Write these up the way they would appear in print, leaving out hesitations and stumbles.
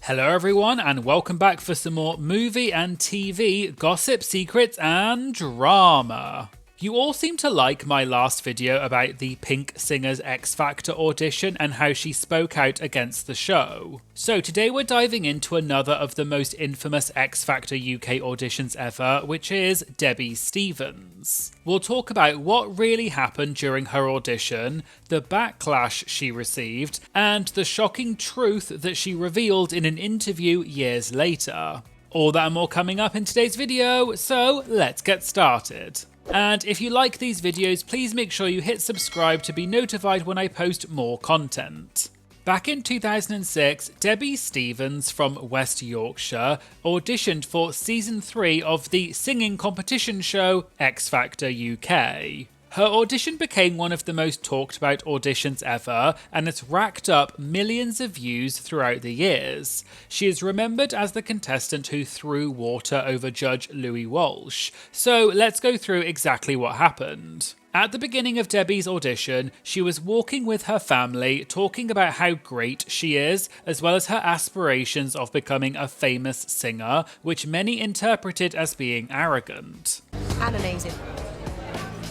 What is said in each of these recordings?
Hello everyone and welcome back for some more movie and TV gossip, secrets and drama. You all seem to like my last video about the Pink singer's XFactor audition and how she spoke out against the show. So today we're diving into another of the most infamous XFactor UK auditions ever, which is Debi Stevens. We'll talk about what really happened during her audition, the backlash she received, and the shocking truth that she revealed in an interview years later. All that and more coming up in today's video, so let's get started. And if you like these videos, please make sure you hit subscribe to be notified when I post more content. Back in 2006, Debi Stevens from West Yorkshire auditioned for season 3 of the singing competition show XFactor UK. Her audition became one of the most talked about auditions ever, and it's racked up millions of views throughout the years. She is remembered as the contestant who threw water over Judge Louis Walsh. So let's go through exactly what happened. At the beginning of Debi's audition, she was walking with her family, talking about how great she is, as well as her aspirations of becoming a famous singer, which many interpreted as being arrogant. I'm amazing.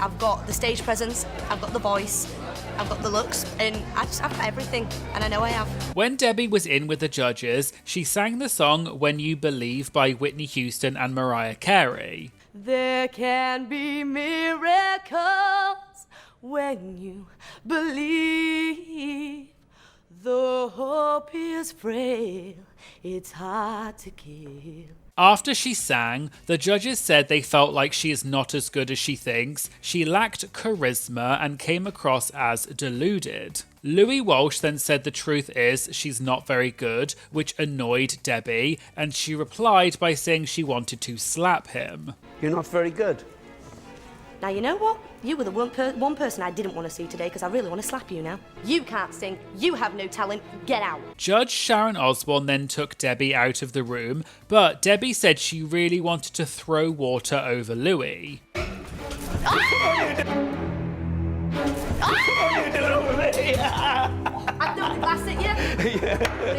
I've got the stage presence, I've got the voice, I've got the looks, and I've got everything, and I know I have. When Debi was in with the judges, she sang the song When You Believe by Whitney Houston and Mariah Carey. There can be miracles when you believe. Though hope is frail, it's hard to kill. After she sang, the judges said they felt like she is not as good as she thinks, she lacked charisma and came across as deluded. Louis Walsh then said the truth is she's not very good, which annoyed Debi, and she replied by saying she wanted to slap him. You're not very good. Now you know what? You were the one person I didn't want to see today because I really want to slap you now. You can't sing, you have no talent, get out. Judge Sharon Osbourne then took Debi out of the room, but Debi said she really wanted to throw water over Louis. I've done the glass at you.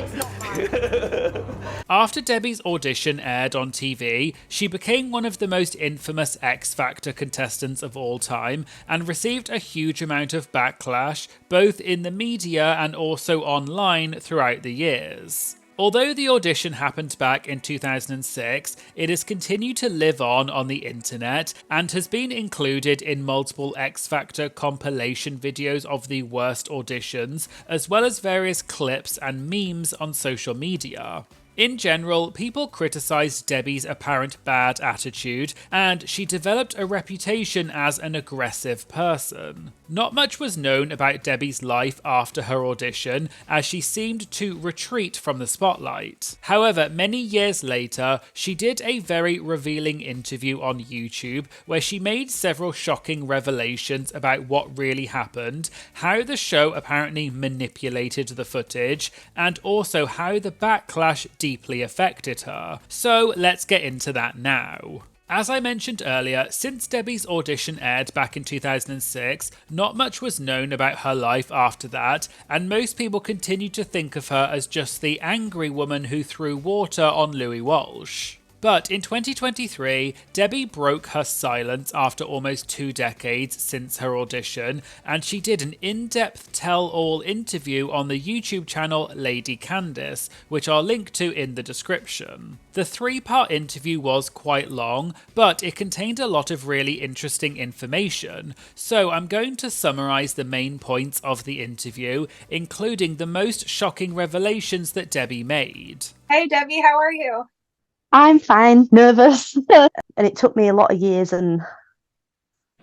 It's not mine. After Debi's audition aired on TV, she became one of the most infamous XFactor contestants of all time and received a huge amount of backlash, both in the media and also online throughout the years. Although the audition happened back in 2006, it has continued to live on the internet and has been included in multiple XFactor compilation videos of the worst auditions, as well as various clips and memes on social media. In general, people criticised Debi's apparent bad attitude, and she developed a reputation as an aggressive person. Not much was known about Debi's life after her audition, as she seemed to retreat from the spotlight. However, many years later, she did a very revealing interview on YouTube where she made several shocking revelations about what really happened, how the show apparently manipulated the footage, and also how the backlash deeply affected her. So let's get into that now. As I mentioned earlier, since Debi's audition aired back in 2006, not much was known about her life after that, and most people continued to think of her as just the angry woman who threw water on Louis Walsh. But in 2023, Debi broke her silence after almost 2 decades since her audition, and she did an in-depth tell-all interview on the YouTube channel Lady Candice, which I'll link to in the description. The 3-part interview was quite long, but it contained a lot of really interesting information, so I'm going to summarise the main points of the interview, including the most shocking revelations that Debi made. Hey Debbie, how are you? I'm fine, nervous. And it took me a lot of years and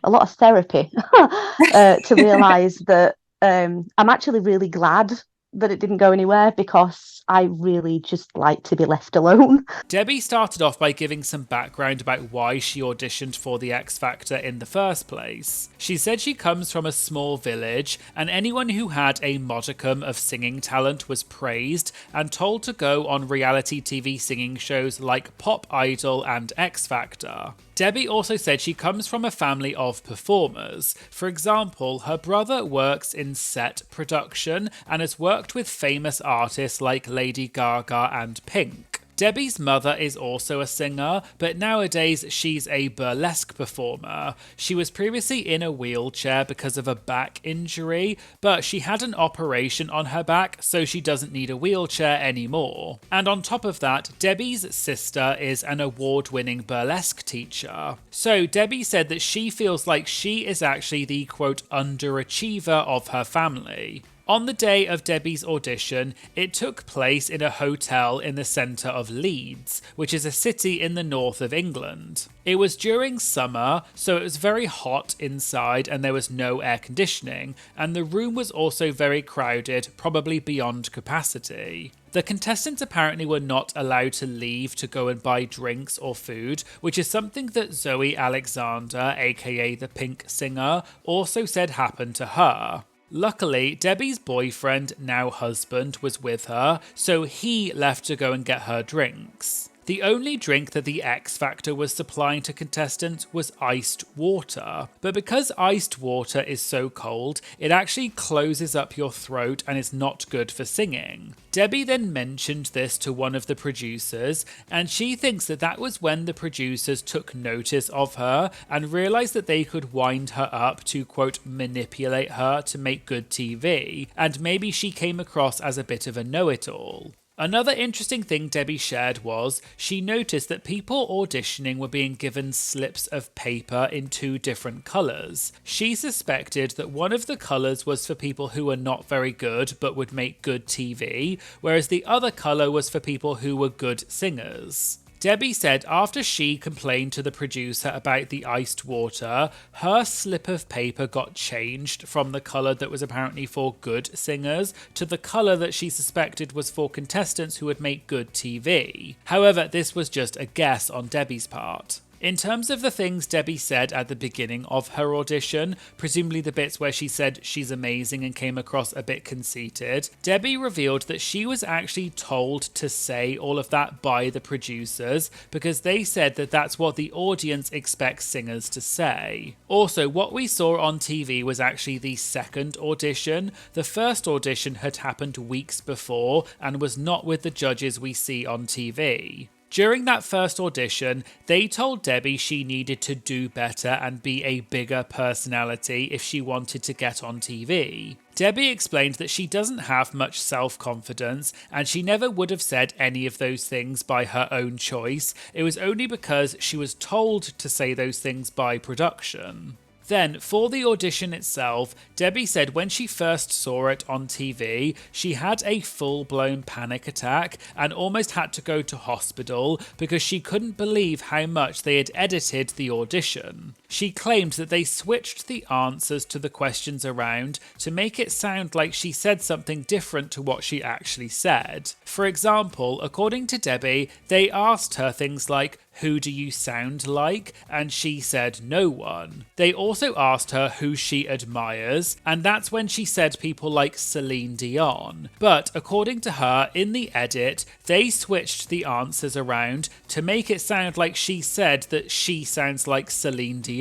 a lot of therapy to realise that I'm actually really glad that it didn't go anywhere, because I really just like to be left alone. Debi started off by giving some background about why she auditioned for the X Factor in the first place. She said she comes from a small village, and anyone who had a modicum of singing talent was praised and told to go on reality TV singing shows like Pop Idol and X Factor. Debi also said she comes from a family of performers. For example, her brother works in set production and has worked with famous artists like Lady Gaga and Pink. Debi's mother is also a singer, but nowadays she's a burlesque performer. She was previously in a wheelchair because of a back injury, but she had an operation on her back, so she doesn't need a wheelchair anymore. And on top of that, Debi's sister is an award-winning burlesque teacher. So Debi said that she feels like she is actually the quote underachiever of her family. On the day of Debi's audition, it took place in a hotel in the centre of Leeds, which is a city in the north of England. It was during summer, so it was very hot inside and there was no air conditioning, and the room was also very crowded, probably beyond capacity. The contestants apparently were not allowed to leave to go and buy drinks or food, which is something that Zoe Alexander, aka the Pink singer, also said happened to her. Luckily, Debi's boyfriend, now husband, was with her, so he left to go and get her drinks. The only drink that the XFactor was supplying to contestants was iced water. But because iced water is so cold, it actually closes up your throat and is not good for singing. Debi then mentioned this to one of the producers, and she thinks that that was when the producers took notice of her and realised that they could wind her up to, quote, manipulate her to make good TV, and maybe she came across as a bit of a know-it-all. Another interesting thing Debi shared was she noticed that people auditioning were being given slips of paper in 2 different colours. She suspected that one of the colours was for people who were not very good but would make good TV, whereas the other colour was for people who were good singers. Debi said after she complained to the producer about the iced water, her slip of paper got changed from the colour that was apparently for good singers to the colour that she suspected was for contestants who would make good TV. However, this was just a guess on Debi's part. In terms of the things Debi said at the beginning of her audition, presumably the bits where she said she's amazing and came across a bit conceited, Debi revealed that she was actually told to say all of that by the producers because they said that that's what the audience expects singers to say. Also, what we saw on TV was actually the second audition. The first audition had happened weeks before and was not with the judges we see on TV. During that first audition, they told Debi she needed to do better and be a bigger personality if she wanted to get on TV. Debi explained that she doesn't have much self-confidence and she never would have said any of those things by her own choice. It was only because she was told to say those things by production. Then, for the audition itself, Debi said when she first saw it on TV, she had a full-blown panic attack and almost had to go to hospital because she couldn't believe how much they had edited the audition. She claimed that they switched the answers to the questions around to make it sound like she said something different to what she actually said. For example, according to Debi, they asked her things like, "Who do you sound like?" and she said no one. They also asked her who she admires, and that's when she said people like Celine Dion. But according to her, in the edit, they switched the answers around to make it sound like she said that she sounds like Celine Dion.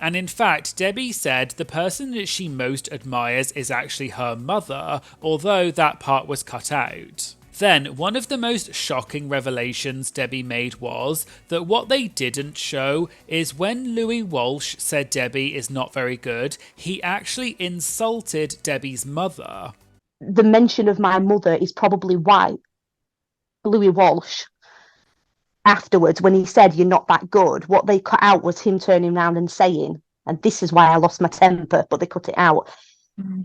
And in fact, Debi said the person that she most admires is actually her mother, although that part was cut out. Then, one of the most shocking revelations Debi made was that what they didn't show is when Louis Walsh said Debi is not very good, he actually insulted Debi's mother. The mention of my mother is probably why Louis Walsh, afterwards, when he said you're not that good, what they cut out was him turning around and saying, and this is why I lost my temper, but they cut it out,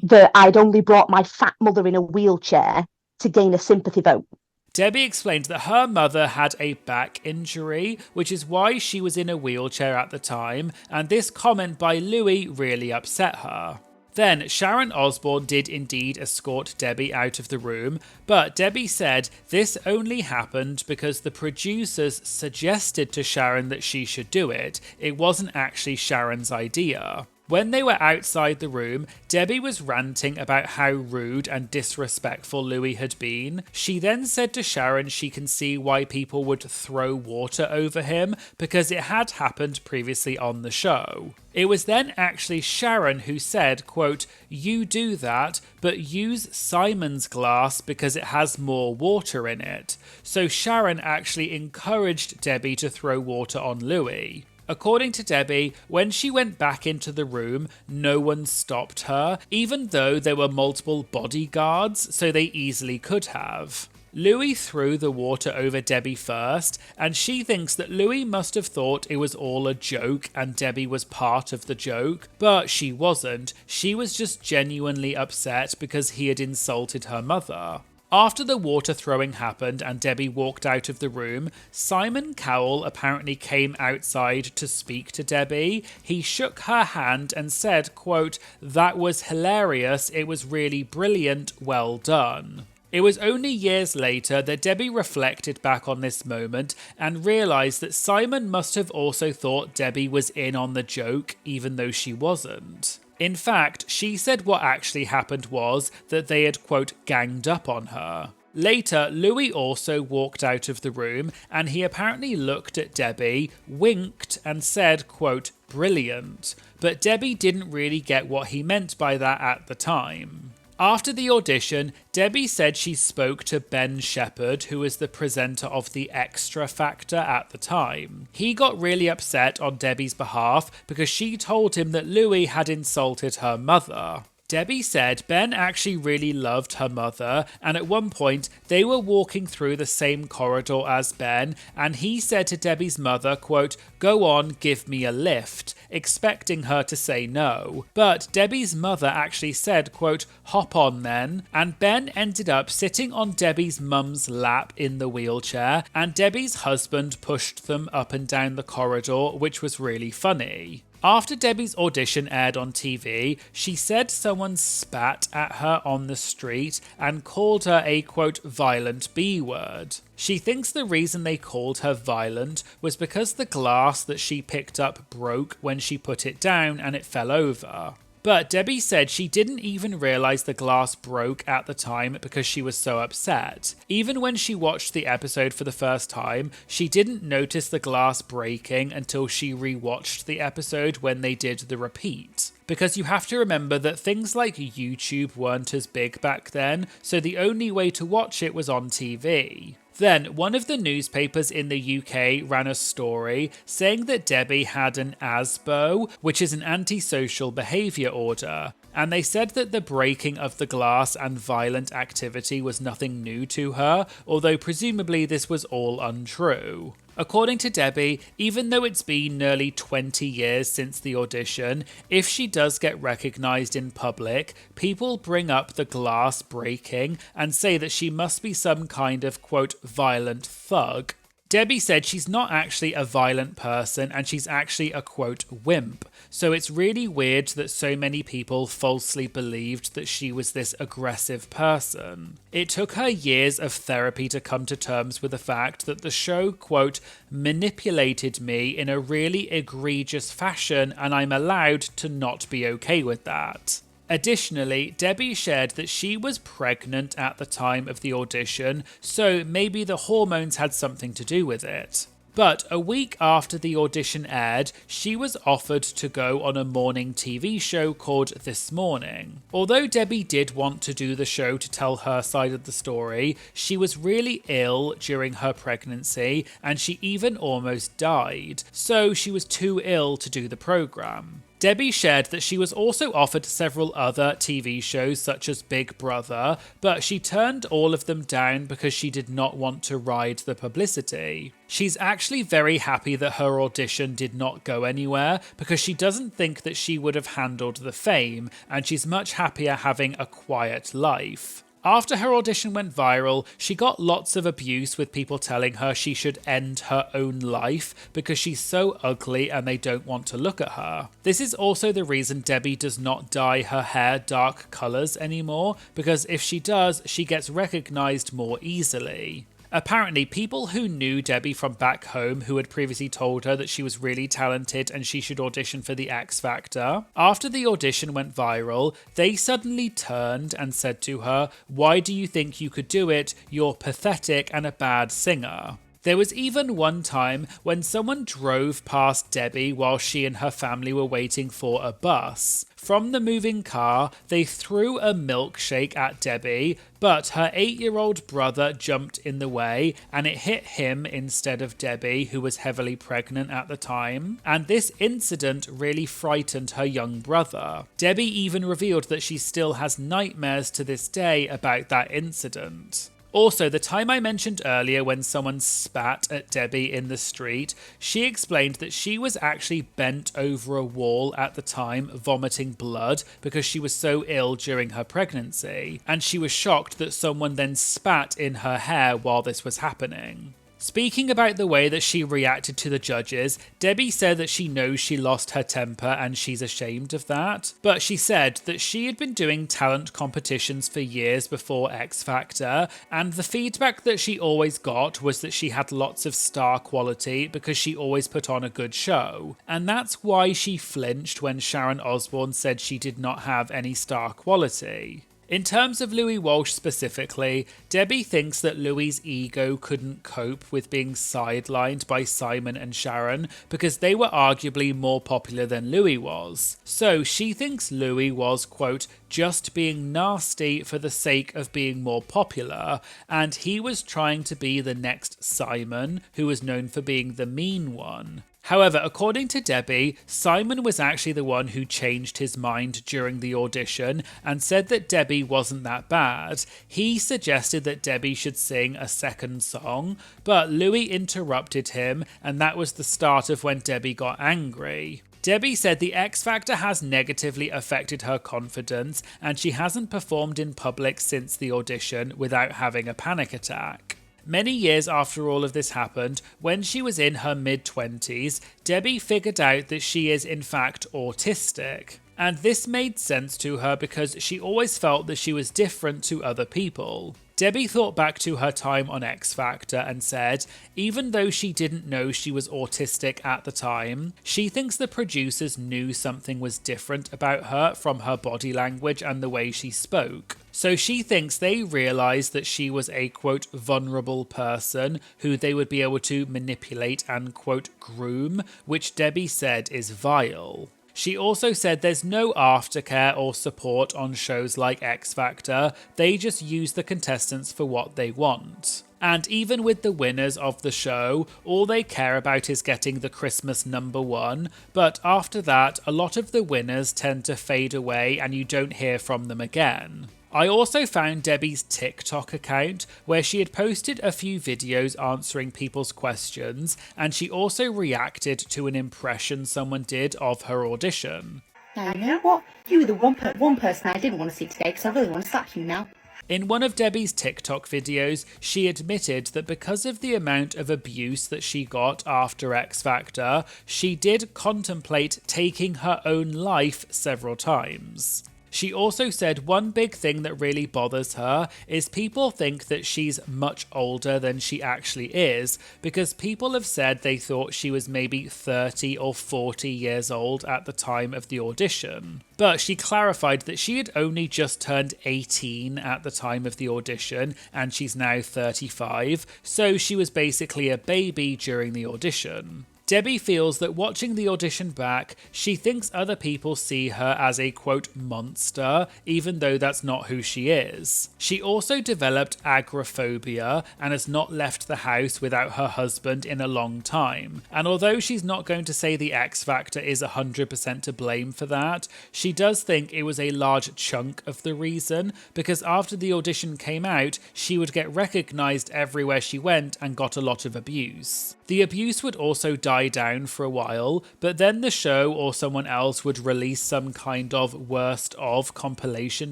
that I'd only brought my fat mother in a wheelchair to gain a sympathy vote. Debi explained that her mother had a back injury, which is why she was in a wheelchair at the time, and this comment by Louis really upset her. Then, Sharon Osbourne did indeed escort Debi out of the room, but Debi said this only happened because the producers suggested to Sharon that she should do it. It wasn't actually Sharon's idea. When they were outside the room, Debi was ranting about how rude and disrespectful Louis had been. She then said to Sharon she can see why people would throw water over him because it had happened previously on the show. It was then actually Sharon who said, quote, "You do that, but use Simon's glass because it has more water in it." So Sharon actually encouraged Debi to throw water on Louis. According to Debi, when she went back into the room, no one stopped her, even though there were multiple bodyguards, so they easily could have. Louis threw the water over Debi first, and she thinks that Louis must have thought it was all a joke and Debi was part of the joke, but she wasn't. She was just genuinely upset because he had insulted her mother. After the water throwing happened and Debi walked out of the room, Simon Cowell apparently came outside to speak to Debi. He shook her hand and said, quote, "That was hilarious, it was really brilliant, well done." It was only years later that Debi reflected back on this moment and realised that Simon must have also thought Debi was in on the joke, even though she wasn't. In fact, she said what actually happened was that they had, quote, ganged up on her. Later, Louis also walked out of the room and he apparently looked at Debi, winked and said, quote, "Brilliant." But Debi didn't really get what he meant by that at the time. After the audition, Debi said she spoke to Ben Shepherd, who was the presenter of the XFactor at the time. He got really upset on Debi's behalf because she told him that Louis had insulted her mother. Debi said Ben actually really loved her mother, and at one point they were walking through the same corridor as Ben, and he said to Debi's mother, quote, "Go on, give me a lift," expecting her to say no. But Debi's mother actually said, quote, "Hop on then," and Ben ended up sitting on Debi's mum's lap in the wheelchair, and Debi's husband pushed them up and down the corridor, which was really funny. After Debi's audition aired on TV, she said someone spat at her on the street and called her a, quote, violent B-word. She thinks the reason they called her violent was because the glass that she picked up broke when she put it down and it fell over. But Debi said she didn't even realise the glass broke at the time because she was so upset. Even when she watched the episode for the first time, she didn't notice the glass breaking until she rewatched the episode when they did the repeat. Because you have to remember that things like YouTube weren't as big back then, so the only way to watch it was on TV. Then, one of the newspapers in the UK ran a story saying that Debi had an ASBO, which is an antisocial behaviour order, and they said that the breaking of the glass and violent activity was nothing new to her, although presumably this was all untrue. According to Debi, even though it's been nearly 20 years since the audition, if she does get recognised in public, people bring up the glass breaking and say that she must be some kind of, quote, violent thug. Debi said she's not actually a violent person and she's actually a, quote, wimp. So it's really weird that so many people falsely believed that she was this aggressive person. It took her years of therapy to come to terms with the fact that the show, quote, manipulated me in a really egregious fashion and I'm allowed to not be okay with that. Additionally, Debi shared that she was pregnant at the time of the audition, so maybe the hormones had something to do with it. But a week after the audition aired, she was offered to go on a morning TV show called This Morning. Although Debi did want to do the show to tell her side of the story, she was really ill during her pregnancy and she even almost died, so she was too ill to do the programme. Debi shared that she was also offered several other TV shows such as Big Brother, but she turned all of them down because she did not want to ride the publicity. She's actually very happy that her audition did not go anywhere because she doesn't think that she would have handled the fame, and she's much happier having a quiet life. After her audition went viral, she got lots of abuse with people telling her she should end her own life because she's so ugly and they don't want to look at her. This is also the reason Debi does not dye her hair dark colours anymore, because if she does, she gets recognised more easily. Apparently, people who knew Debi from back home who had previously told her that she was really talented and she should audition for the X Factor, after the audition went viral, they suddenly turned and said to her, "Why do you think you could do it? You're pathetic and a bad singer." There was even one time when someone drove past Debi while she and her family were waiting for a bus. From the moving car, they threw a milkshake at Debi, but her 8-year-old brother jumped in the way and it hit him instead of Debi, who was heavily pregnant at the time. And this incident really frightened her young brother. Debi even revealed that she still has nightmares to this day about that incident. Also, the time I mentioned earlier when someone spat at Debi in the street, she explained that she was actually bent over a wall at the time, vomiting blood because she was so ill during her pregnancy, and she was shocked that someone then spat in her hair while this was happening. Speaking about the way that she reacted to the judges, Debi said that she knows she lost her temper and she's ashamed of that. But she said that she had been doing talent competitions for years before X Factor, and the feedback that she always got was that she had lots of star quality because she always put on a good show. And that's why she flinched when Sharon Osbourne said she did not have any star quality. In terms of Louis Walsh specifically, Debi thinks that Louis's ego couldn't cope with being sidelined by Simon and Sharon because they were arguably more popular than Louis was. So she thinks Louis was, quote, just being nasty for the sake of being more popular, and he was trying to be the next Simon, who was known for being the mean one. However, according to Debi, Simon was actually the one who changed his mind during the audition and said that Debi wasn't that bad. He suggested that Debi should sing a second song, but Louis interrupted him, and that was the start of when Debi got angry. Debi said the X Factor has negatively affected her confidence, and she hasn't performed in public since the audition without having a panic attack. Many years after all of this happened, when she was in her mid-20s, Debi figured out that she is in fact autistic. And this made sense to her because she always felt that she was different to other people. Debi thought back to her time on X Factor and said, even though she didn't know she was autistic at the time, she thinks the producers knew something was different about her from her body language and the way she spoke. So she thinks they realised that she was a, quote, vulnerable person who they would be able to manipulate and, quote, groom, which Debi said is vile. She also said there's no aftercare or support on shows like X Factor, they just use the contestants for what they want. And even with the winners of the show, all they care about is getting the Christmas #1, but after that, a lot of the winners tend to fade away and you don't hear from them again. I also found Debi's TikTok account where she had posted a few videos answering people's questions, and she also reacted to an impression someone did of her audition. Now, you know what? You were the one person I didn't want to see today because I really want to slap you now. In one of Debi's TikTok videos, she admitted that because of the amount of abuse that she got after X Factor, she did contemplate taking her own life several times. She also said one big thing that really bothers her is people think that she's much older than she actually is, because people have said they thought she was maybe 30 or 40 years old at the time of the audition. But she clarified that she had only just turned 18 at the time of the audition, and she's now 35, so she was basically a baby during the audition. Debi feels that watching the audition back, she thinks other people see her as a, quote, monster, even though that's not who she is. She also developed agoraphobia and has not left the house without her husband in a long time. And although she's not going to say the X Factor is 100% to blame for that, she does think it was a large chunk of the reason, because after the audition came out, she would get recognised everywhere she went and got a lot of abuse. The abuse would also die down for a while, but then the show or someone else would release some kind of worst of compilation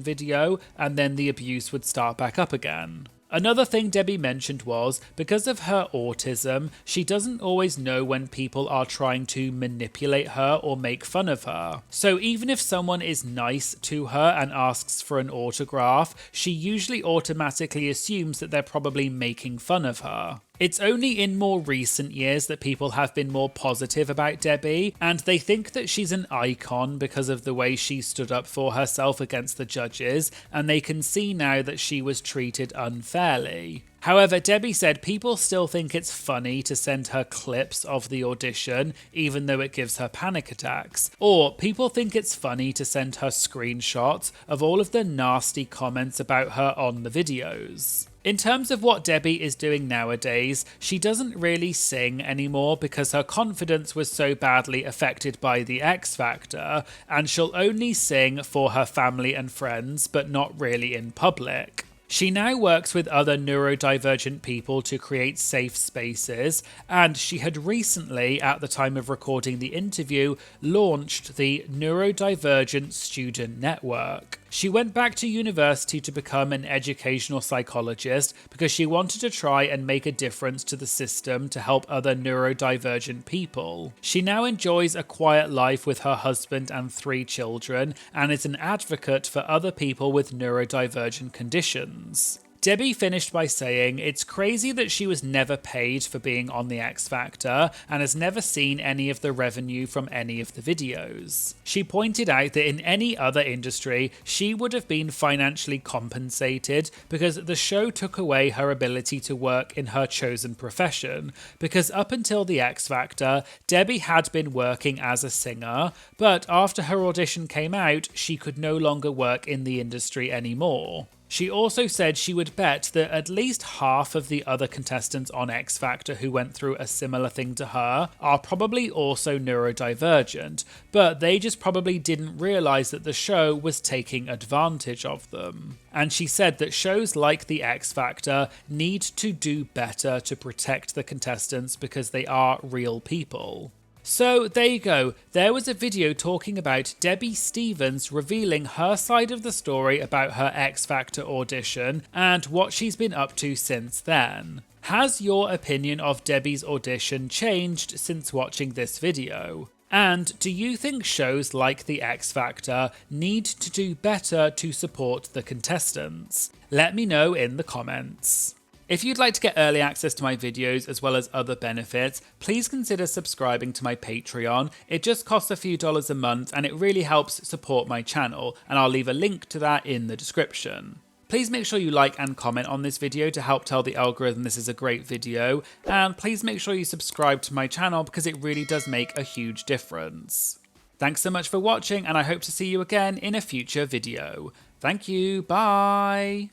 video, and then the abuse would start back up again. Another thing Debi mentioned was, because of her autism, she doesn't always know when people are trying to manipulate her or make fun of her. So even if someone is nice to her and asks for an autograph, she usually automatically assumes that they're probably making fun of her. It's only in more recent years that people have been more positive about Debi, and they think that she's an icon because of the way she stood up for herself against the judges, and they can see now that she was treated unfairly. However, Debi said people still think it's funny to send her clips of the audition, even though it gives her panic attacks. Or people think it's funny to send her screenshots of all of the nasty comments about her on the videos. In terms of what Debi is doing nowadays, she doesn't really sing anymore because her confidence was so badly affected by the X Factor, and she'll only sing for her family and friends, but not really in public. She now works with other neurodivergent people to create safe spaces, and she had recently, at the time of recording the interview, launched the Neurodivergent Student Network. She went back to university to become an educational psychologist because she wanted to try and make a difference to the system to help other neurodivergent people. She now enjoys a quiet life with her husband and 3 children and is an advocate for other people with neurodivergent conditions. Debi finished by saying, "It's crazy that she was never paid for being on the X Factor and has never seen any of the revenue from any of the videos." She pointed out that in any other industry, she would have been financially compensated because the show took away her ability to work in her chosen profession, because up until the X Factor, Debi had been working as a singer, but after her audition came out, she could no longer work in the industry anymore. She also said she would bet that at least half of the other contestants on X Factor who went through a similar thing to her are probably also neurodivergent, but they just probably didn't realise that the show was taking advantage of them. And she said that shows like the X Factor need to do better to protect the contestants because they are real people. So there you go, there was a video talking about Debi Stevens revealing her side of the story about her X Factor audition and what she's been up to since then. Has your opinion of Debi's audition changed since watching this video? And do you think shows like the X Factor need to do better to support the contestants? Let me know in the comments. If you'd like to get early access to my videos as well as other benefits, please consider subscribing to my Patreon. It just costs a few dollars a month and it really helps support my channel, and I'll leave a link to that in the description. Please make sure you like and comment on this video to help tell the algorithm this is a great video, and please make sure you subscribe to my channel because it really does make a huge difference. Thanks so much for watching, and I hope to see you again in a future video. Thank you, bye!